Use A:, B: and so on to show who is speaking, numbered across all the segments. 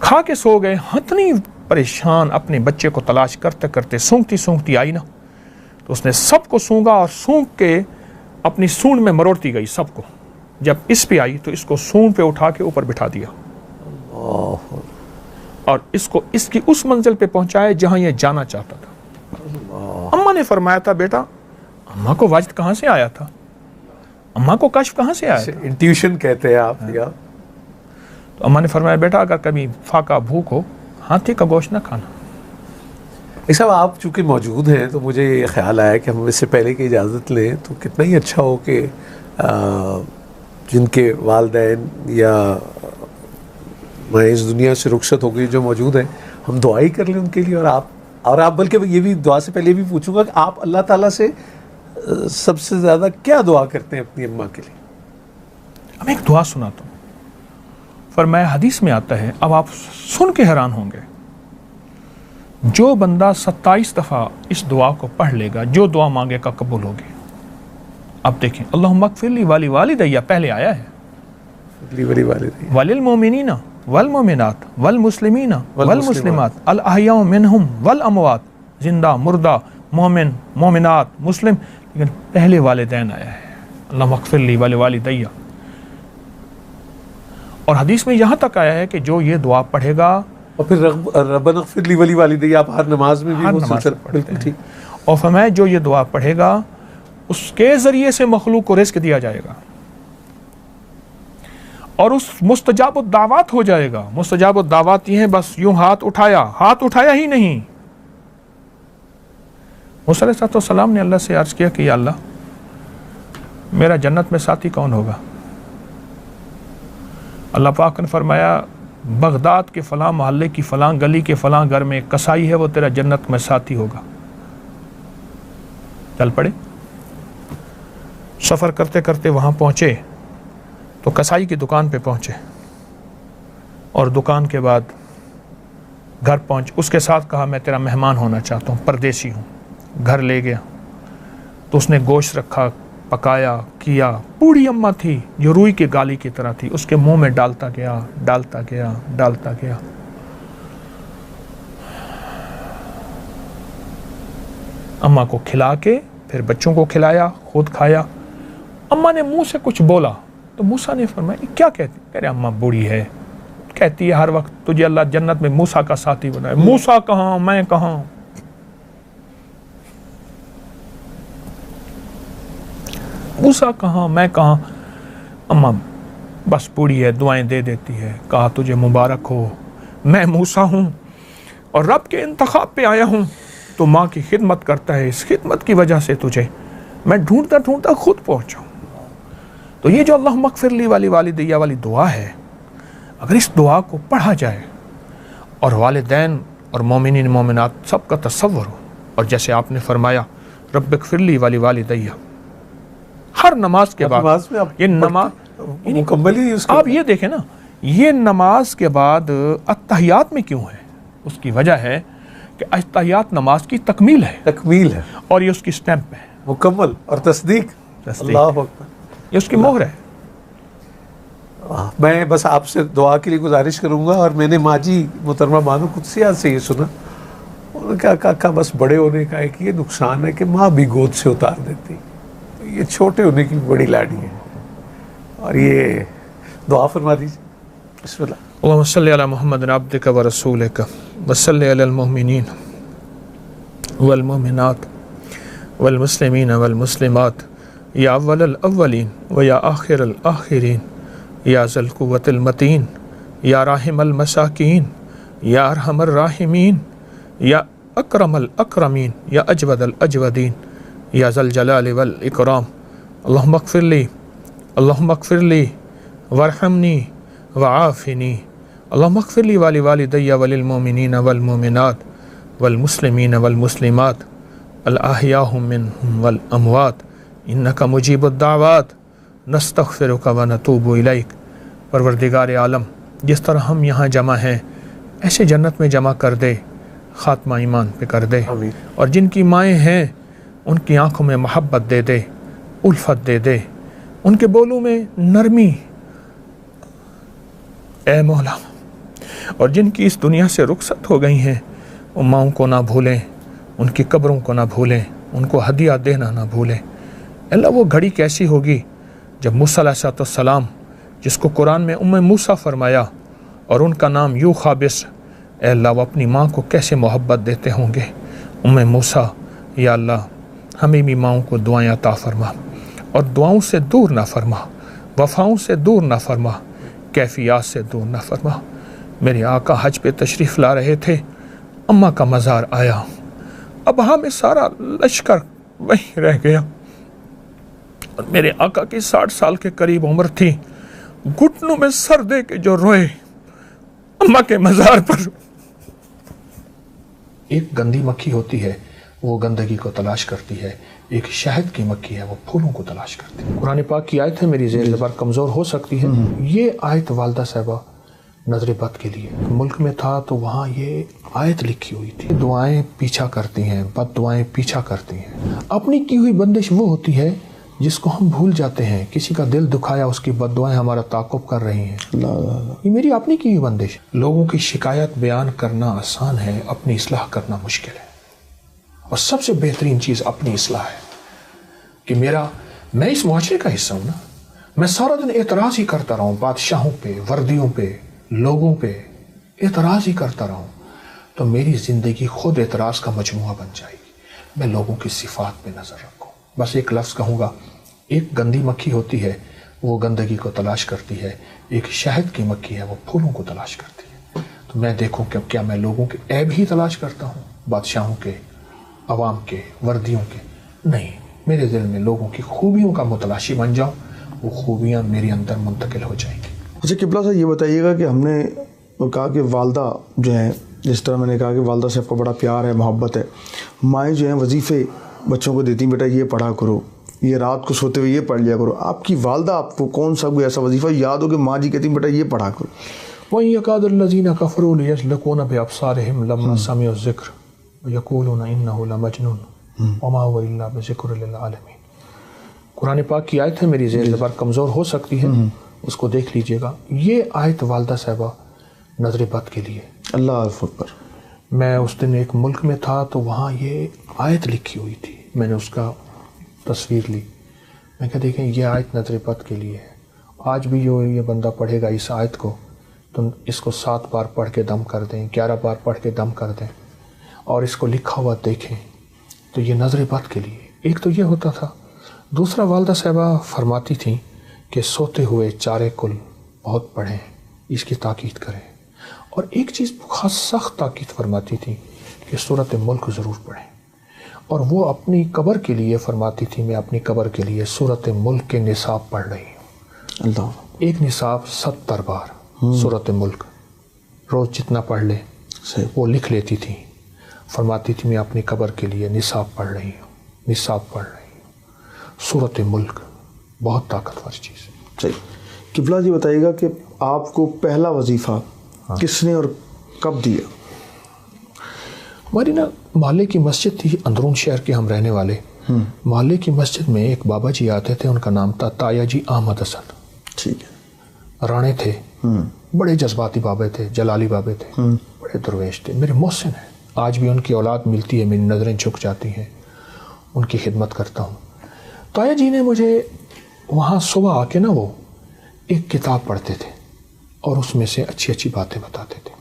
A: کھا کے سو گئے. اتنی پریشان اپنے بچے کو تلاش کرتے کرتے سونگتی سونگتی آئی نا, تو اس نے سب کو سونگا اور سونگ کے اپنی سونڈ میں مروڑتی گئی سب کو. جب اس پہ آئی تو اس کو سونڈ پہ اٹھا کے اوپر بٹھا دیا اور اس کو اس کی اس منزل پہ پہنچایا جہاں یہ جانا چاہتا تھا. اماں نے فرمایا تھا بیٹا, اماں کو وجد کہاں سے آیا تھا, اماں کو کشف کہاں سے آیا تھا؟
B: انٹیوشن کہتے ہیں آپ. یا
A: تو اماں نے فرمایا بیٹا اگر کبھی فاقہ بھوک ہو ہاتھی کا گوشت نہ کھانا.
B: صاحب آپ چونکہ موجود ہیں تو مجھے یہ خیال آیا کہ ہم اس سے پہلے کہ اجازت لیں تو کتنا ہی اچھا ہو کہ جن کے والدین یا میں اس دنیا سے رخصت ہو گئی جو موجود ہیں, ہم دعائی کر لیں ان کے لیے. اور آپ بلکہ یہ بھی دعا سے پہلے بھی پوچھوں گا کہ آپ اللہ تعالیٰ سے سب سے زیادہ کیا دعا کرتے ہیں اپنی اماں کے لیے؟
A: اب ایک دعا سناتا ہوں, فرمایا حدیث میں آتا ہے, اب آپ سن کے حیران ہوں گے, جو بندہ 27 دفعہ اس دعا کو پڑھ لے گا جو دعا مانگے کا قبول ہوگی. اب دیکھیں, اللہم اغفر لی والی والدیہ پہلے آیا ہے, وللمؤمنین والمؤمنات والمسلمین والمسلمات الاحیاء منہم والاموات, زندہ مردہ مومن مومنات مسلم, لیکن پہلے والدین آیا ہے, اللہم اغفر لی والی والدیہ. اور حدیث میں یہاں تک آیا ہے کہ جو یہ دعا پڑھے گا,
B: اور پھر ربنا اغفر لی ولی والدیہ آپ ہر نماز میں بھی بالکل ٹھیک.
A: اور فرمایا جو یہ دعا پڑھے گا اس کے ذریعے سے مخلوق کو رزق دیا جائے گا اور اس مستجاب الدعوات ہو جائے گا. مستجاب الدعوات یہ ہیں, بس یوں ہاتھ اٹھایا ہی نہیں. موسیٰ علیہ السلام نے اللہ سے عرض کیا کہ یا اللہ میرا جنت میں ساتھی کون ہوگا؟ اللہ پاک نے فرمایا بغداد کے فلاں محلے کی فلاں گلی کے فلاں گھر میں ایک کسائی ہے, وہ تیرا جنت میں ساتھی ہوگا. چل پڑے, سفر کرتے کرتے وہاں پہنچے تو کسائی کی دکان پہ پہنچے اور دکان کے بعد گھر پہنچ, اس کے ساتھ کہا میں تیرا مہمان ہونا چاہتا ہوں, پردیسی ہوں. گھر لے گیا تو اس نے گوشت رکھا, پکایا کیا. بوڑھی اماں تھی جو روئی کے گالی کی طرح تھی, اس کے منہ میں ڈالتا گیا. اماں کو کھلا کے پھر بچوں کو کھلایا, خود کھایا. اماں نے منہ سے کچھ بولا تو موسیٰ نے فرمایا یہ کیا کہتی؟ کہہ رہے اماں بوڑھی ہے, کہتی ہے ہر وقت تجھے اللہ جنت میں موسیٰ کا ساتھی بنائے. موسیٰ کہاں, میں کہاں؟ موسیٰ کہاں, میں کہاں؟ اماں بس بوڑھی ہے, دعائیں دے دیتی ہے. کہا تجھے مبارک ہو, میں موسیٰ ہوں اور رب کے انتخاب پہ آیا ہوں, تو ماں کی خدمت کرتا ہے, اس خدمت کی وجہ سے تجھے میں ڈھونڈتا خود پہنچا ہوں. تو یہ جو اللہم اغفر لی والی والدیہ والی دعا ہے, اگر اس دعا کو پڑھا جائے اور والدین اور مومنین مومنات سب کا تصور ہو, اور جیسے آپ نے فرمایا رب اغفر لی والی والدیہ, ہر نماز کے بعد یہ نماز
B: مکمل ہی
A: آپ یہ دیکھیں نا, یہ نماز کے بعد اتحیات میں کیوں ہے؟ اس کی وجہ ہے کہ اتحیات نماز کی تکمیل ہے اور یہ اس کی سٹیمپ ہے,
B: مکمل اور تصدیق. اللہ اکبر,
A: یہ اس کی مہر ہے.
B: میں بس آپ سے دعا کے لیے گزارش کروں گا. اور میں نے ماجی محترمہ بانو قدسیہ سے یہ سنا, انہوں نے کہا کہا بس بڑے ہونے کا ایک یہ نقصان ہے کہ ماں بھی گود سے اتار دیتی, یہ چھوٹے ہونے کی بڑی لاڈی ہے. اور یہ دعا فرما دیجیے. بسم اللہ.
A: اللہم صلی علی محمد عبدک و رسولک وصلی علی المؤمنین والمؤمنات والمسلمین والمسلمات یا اول الاولین و یا آخر الآخرین یا ذی القوة المتین یا راحم المساکین یا ارحم الراحمین یا اکرم الاکرمین یا اجود الاجودین یا ذی الجلال والاکرام. اللہم اغفر لی وارحمنی وعافنی. اللہم اغفر لی والی والدیہ وللمؤمنین والمؤمنات والمسلمین والمسلمات الاحیاء منہم والاموات انک مجیب الدعوات نستغفرک ونتوب الیک. پروردگار عالم, جس طرح ہم یہاں جمع ہیں ایسے جنت میں جمع کر دے, خاتمہ ایمان پہ کر دے, اور جن کی مائیں ہیں ان کی آنکھوں میں محبت دے دے, الفت دے دے, ان کے بولوں میں نرمی. اے مولا اور جن کی اس دنیا سے رخصت ہو گئی ہیں ان ماؤں کو نہ بھولیں، ان کی قبروں کو نہ بھولیں، ان کو ہدیہ دینا نہ بھولیں۔ اللہ وہ گھڑی کیسی ہوگی جب موسیٰ علیہ السلام، جس کو قرآن میں موسیٰ فرمایا اور ان کا نام یوں خابص، اے اللہ وہ اپنی ماں کو کیسے محبت دیتے ہوں گے۔ موسیٰ، یا اللہ ہمیں بھی ماؤں کو دعائیں عطا فرما اور دعاؤں سے دور نہ فرما، وفاؤں سے دور نہ فرما، کیفیات سے دور نہ فرما۔ میرے آقا حج پہ تشریف لا رہے تھے، اماں کا مزار آیا، ابہا میں سارا لشکر وہیں رہ گیا اور میرے آقا کی 60 سال کے قریب عمر تھی، گھٹنوں میں سر دے کے جو روئے اماں کے مزار پر۔ ایک گندی مکھی ہوتی ہے وہ گندگی کو تلاش کرتی ہے، ایک شہد کی مکھی ہے وہ پھولوں کو تلاش کرتی ہے۔ قرآن پاک کی آیت ہے، میری زیر زبر کمزور ہو سکتی ہے، یہ آیت والدہ صاحبہ نظر بد کے لیے ملک میں تھا تو وہاں یہ آیت لکھی ہوئی تھی، دعائیں پیچھا کرتی ہیں، بد دعائیں پیچھا کرتی ہیں۔ اپنی کی ہوئی بندش وہ ہوتی ہے جس کو ہم بھول جاتے ہیں، کسی کا دل دکھایا اس کی بد دعائیں ہمارا تعاقب کر رہی ہیں۔ یہ میری اپنی کی ہوئی بندش۔ لوگوں کی شکایت بیان کرنا آسان ہے، اپنی اصلاح کرنا مشکل ہے، اور سب سے بہترین چیز اپنی اصلاح ہے کہ میں اس معاشرے کا حصہ ہوں نا، میں سارا دن اعتراض ہی کرتا رہوں، بادشاہوں پہ، وردیوں پہ، لوگوں پہ اعتراض ہی کرتا رہوں تو میری زندگی خود اعتراض کا مجموعہ بن جائے گی۔ میں لوگوں کی صفات پہ نظر رکھوں۔ بس ایک لفظ کہوں گا، ایک گندی مکھی ہوتی ہے وہ گندگی کو تلاش کرتی ہے، ایک شہد کی مکھی ہے وہ پھولوں کو تلاش کرتی ہے۔ تو میں دیکھوں کہ کیا میں لوگوں کے عیب ہی تلاش کرتا ہوں، بادشاہوں کے، عوام کے، وردیوں کے؟ نہیں، میرے دل میں لوگوں کی خوبیوں کا متلاشی بن جاؤں، وہ خوبیاں میرے اندر منتقل ہو جائیں گی۔
C: اچھا قبلہ صاحب، یہ بتائیے گا کہ ہم نے کہا کہ والدہ جو ہیں، جس طرح میں نے کہا کہ والدہ سے آپ کا بڑا پیار ہے، محبت ہے، مائیں جو ہیں وظیفے بچوں کو دیتی، بیٹا یہ پڑھا کرو، یہ رات کو سوتے ہوئے یہ پڑھ لیا کرو، آپ کی والدہ آپ کو کون سا کوئی ایسا وظیفہ یاد ہو کہ ماں جی کہتی بیٹا یہ پڑھا کرو؟
A: وَإِن يَكَادُ الَّذِينَ كَفَرُوا لَيَزْلِقُونَ بِأَبْصَارِهِمْ لَمَّا سَمِعُوا الذِّكْرَ وَيَقُولُونَ إِنَّهُ لَمَجْنُونٌ وَمَا هُوَ إِلَّا بِذِكْرٍ لِلْعَالَمِينَ۔ قرآن پاک کی آیت ہے، میری زیر زبر کمزور ہو سکتی ہے، اس کو دیکھ لیجئے گا۔ یہ آیت والدہ صاحبہ نظر بد کے لیے۔
C: اللہ اکبر۔
A: میں اس دن ایک ملک میں تھا تو وہاں یہ آیت لکھی ہوئی تھی، میں نے اس کا تصویر لی، میں کہا دیکھیں یہ آیت نظر بد کے لیے ہے۔ آج بھی یہ بندہ پڑھے گا اس آیت کو تو اس کو 7 بار پڑھ کے دم کر دیں، 11 بار پڑھ کے دم کر دیں اور اس کو لکھا ہوا دیکھیں تو یہ نظر بد کے لیے۔ ایک تو یہ ہوتا تھا، دوسرا والدہ صاحبہ فرماتی تھیں کہ سوتے ہوئے چارے کل بہت پڑھیں، اس کی تاکید کریں، اور ایک چیز خاص سخت تاکید فرماتی تھیں کہ سورۃ ملک ضرور پڑھیں، اور وہ اپنی قبر کے لیے فرماتی تھی، میں اپنی قبر کے لیے سورۃ ملک کے نصاب پڑھ رہی ہوں۔
C: اللہ،
A: ایک نصاب 70 بار سورۃ ملک، روز جتنا پڑھ لے وہ لکھ لیتی تھی، فرماتی تھی میں اپنی قبر کے لیے نصاب پڑھ رہی ہوں، نصاب پڑھ رہی ہوں۔ سورۃ ملک بہت طاقتور چیز ہے۔
C: صحیح۔ قبلہ جی بتائیے گا کہ آپ کو پہلا وظیفہ کس نے اور کب دیا؟
A: ہماری نا محلے کی مسجد تھی، اندرون شہر کے ہم رہنے والے، محلے کی مسجد میں ایک بابا جی آتے تھے، ان کا نام تھا تایا جی احمد حسن،
C: ٹھیک ہے،
A: رانے تھے، بڑے جذباتی بابے تھے، جلالی بابے تھے، بڑے درویش تھے، میرے محسن ہیں، آج بھی ان کی اولاد ملتی ہے میری نظریں جھک جاتی ہیں، ان کی خدمت کرتا ہوں۔ تایا جی نے مجھے وہاں صبح آ کے نا وہ ایک کتاب پڑھتے تھے اور اس میں سے اچھی اچھی باتیں بتاتے تھے،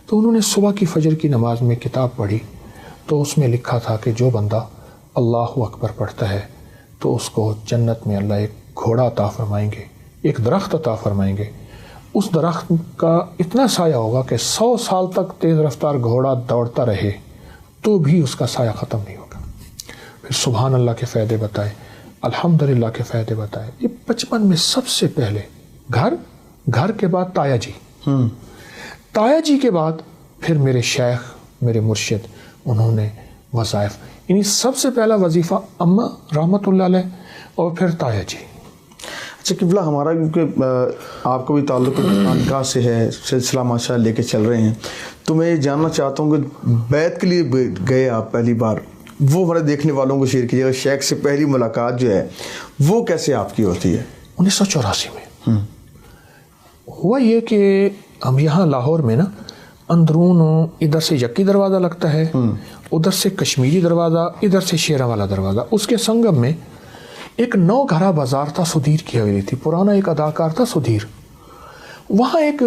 A: تو انہوں نے صبح کی فجر کی نماز میں کتاب پڑھی تو اس میں لکھا تھا کہ جو بندہ اللہ اکبر پڑھتا ہے تو اس کو جنت میں اللہ ایک گھوڑا عطا فرمائیں گے، ایک درخت عطا فرمائیں گے، اس درخت کا اتنا سایہ ہوگا کہ 100 سال تک تیز رفتار گھوڑا دوڑتا رہے تو بھی اس کا سایہ ختم نہیں ہوگا۔ پھر سبحان اللہ کے فائدے بتائے، الحمدللہ کے فائدے بتائے۔ یہ 55 میں سب سے پہلے گھر کے بعد تایا جی، تایا جی کے بعد پھر میرے شیخ، میرے مرشد، انہوں نے وظائف، یعنی سب سے پہلا وظیفہ اماں رحمۃ اللہ علیہ اور پھر تایا جی۔
C: اچھا قبلہ، ہمارا کیونکہ آپ کو بھی تعلق خانقاہ سے ہے، سلسلہ ماشاء لے کے چل رہے ہیں، تو میں یہ جاننا چاہتا ہوں کہ بیعت کے لیے گئے آپ پہلی بار، وہ ہمارے دیکھنے والوں کو شیئر کیجیے گا، شیخ سے پہلی ملاقات جو ہے وہ کیسے آپ کی ہوتی ہے؟
A: 1984 میں ہوا یہ کہ ہم یہاں لاہور میں نا اندرون ادھر سے یکی دروازہ لگتا ہے، ادھر سے کشمیری دروازہ، ادھر سے شیرا والا دروازہ، اس کے سنگم میں ایک 9 گھرا بازار تھا، سدھیر کی حویلی تھی، پرانا ایک اداکار تھا سدھیر، وہاں ایک